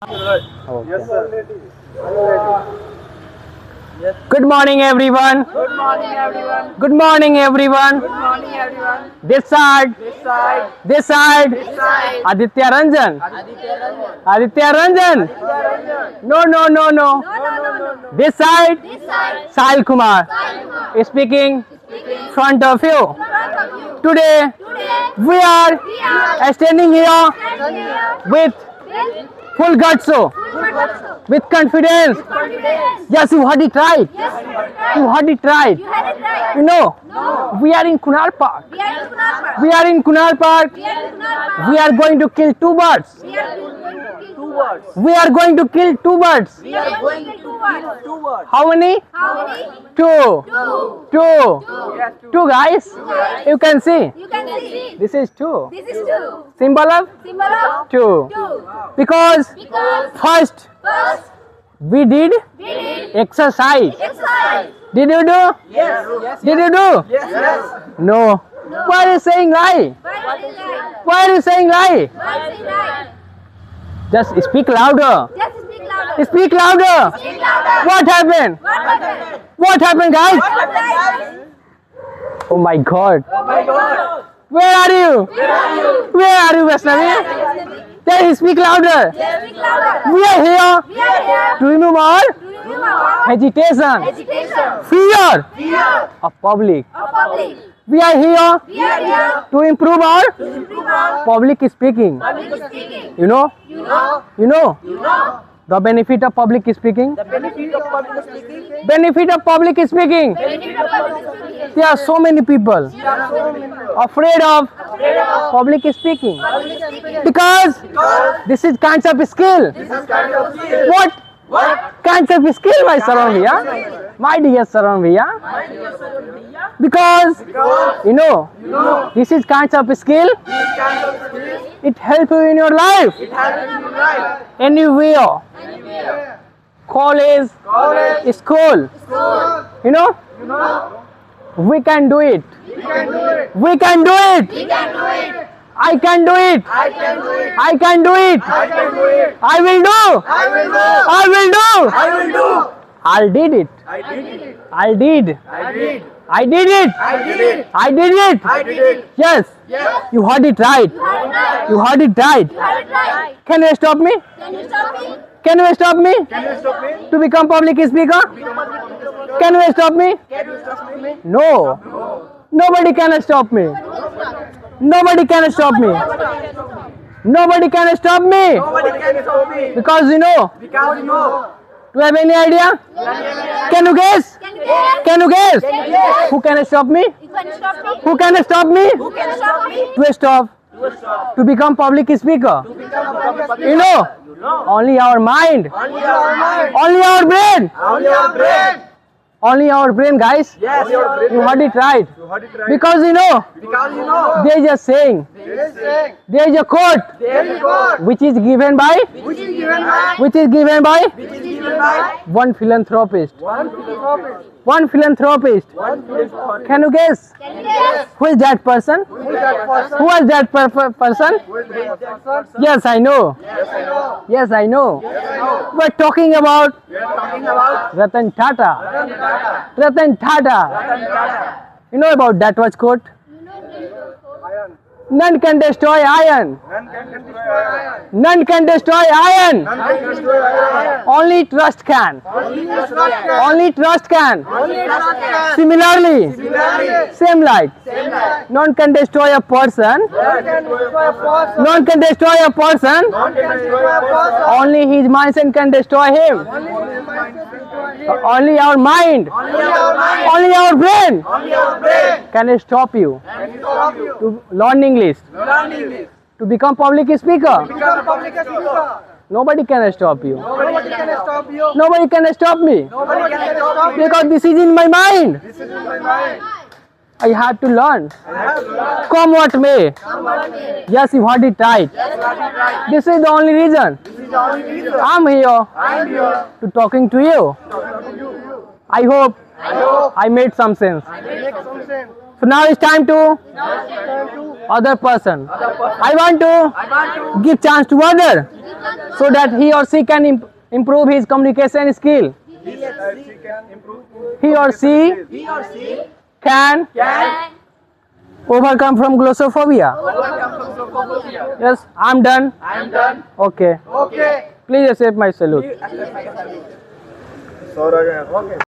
Okay. Yes, sir. Good morning, everyone. Good morning, everyone. Good morning, everyone. Good morning, everyone. This side. This side. This side. This side. Aditya Ranjan. Aditya Ranjan. Aditya Ranjan. Aditya Ranjan. No, no, no, no. No. This side. This side. Sahil Kumar. Speaking front of you. Today we are standing here with full guts, with confidence. Yes, you had it right. You had it right. You know, we are in Kunal Park. We are in Kunal Park. We are going to kill two birds. Two words. We are going to kill two birds. We are going to kill two words. How many? Two. Two. Yes, Two guys. You can see. You can see. This is two. This is two. Symbol of Symbol of two. two. Because Because first we did we did exercise. exercise. Did you do? Yes. Did you do? Yes. No. Why are you saying lie? What is right? Why are you saying lie? What is right? Just speak louder. Just speak louder. Speak louder. Speak louder. What happened? What happened? What happened, guys? What happened? Oh my God. Oh my God. Where are you? Where are you? Where are you, Vaishnavi? Tell speak louder. Just speak louder. We are here We are here to remove our to remove our agitation, education, fear fear of public. of public. We are here We are here to improve our to improve our public speaking. public speaking. You know You know the benefit of public speaking. The benefit of public speaking. Benefit of public speaking. benefit of public speaking. There are so many people There are so many people afraid of Afraid of public speaking public speaking. because this is kinds of skill. This is kind of skill. What kinds of skill, my Saranviya? My dear Saranviya? Because you know this is kinds of skill. This kind of skill. It helps you in your life. It has to be right. Anywhere, college, College. school, you know, we can do it. We can do it. We can do it. We can do it. I can do it. I can do it. I can do it. I can do it. I will do. I will do. I will do. I will do. I did it. I did it. I did. I did. I did it. I did it. I did it. I did it. Yes. Yes. You heard it right. You had it right. You heard it right. You had it right. Can you stop me? Can you stop me? Can you stop me Can you stop me? to become public speaker? Can you stop me? Can you stop me? No. Nobody can stop me. Nobody can stop me. Nobody can stop me. Nobody can stop me. Because you know, Because you know. do you have any idea? Can you guess? Can you guess? Can you guess? Yes. Who can stop me? You can stop me? Who can stop me? Who can stop me? To stop. To become public speaker. You know, only our mind. Only our mind. Only our brain. Only our brain. Only our brain, guys. Yes, your brain. You heard it right. You heard it right. Because you know, Because you know. there is a saying, There is saying. there is a quote There is God. which is given by, Which is given by. which is given by Which is given by. one philanthropist. One philanthropist. One philanthropist. One philanthropist. Can you guess Can you guess? who is that person? Who is that person? Who was that person? Who is that person? Yes, I know. Yes, I know. Yes, I know. Yes, I know. We're talking about We are talking about Ratan Tata. Ratan Tata. Ratan Tata. Ratan Tata. You know about that was quote? Iron. None can destroy iron. None can destroy iron. None can destroy iron. None can destroy iron. Only trust can. Only trust can. Only trust can. Only trust can. Similarly, Similarly, same like same like. none can destroy a person. None can destroy a person. None can destroy a person. None can destroy a person. Only his mindset can destroy him. Only our mind. Only our mind. Only our brain Only our brain can stop you can stop you. to learn English, Learn English. to become public speaker. Become a public speaker. Nobody can stop you. Nobody can stop you. Nobody can stop me Nobody can stop you. because this is in my mind. This is in my mind. I have to learn. I have to learn. Come what may. Yes, you heard it right. This is the only reason This is the only reason I'm here I am here to talking to you. to you. I hope I hope I made some sense. I make some sense. So now it's time to Now it's time to other person. Other person. I want to I want to give chance to other so that he or she can improve his communication skill. he or she can improve. He or she He or she can can overcome from glossophobia. overcome from glossophobia. Yes, I'm done. I am done. Okay. Okay. Please accept my salute. Okay.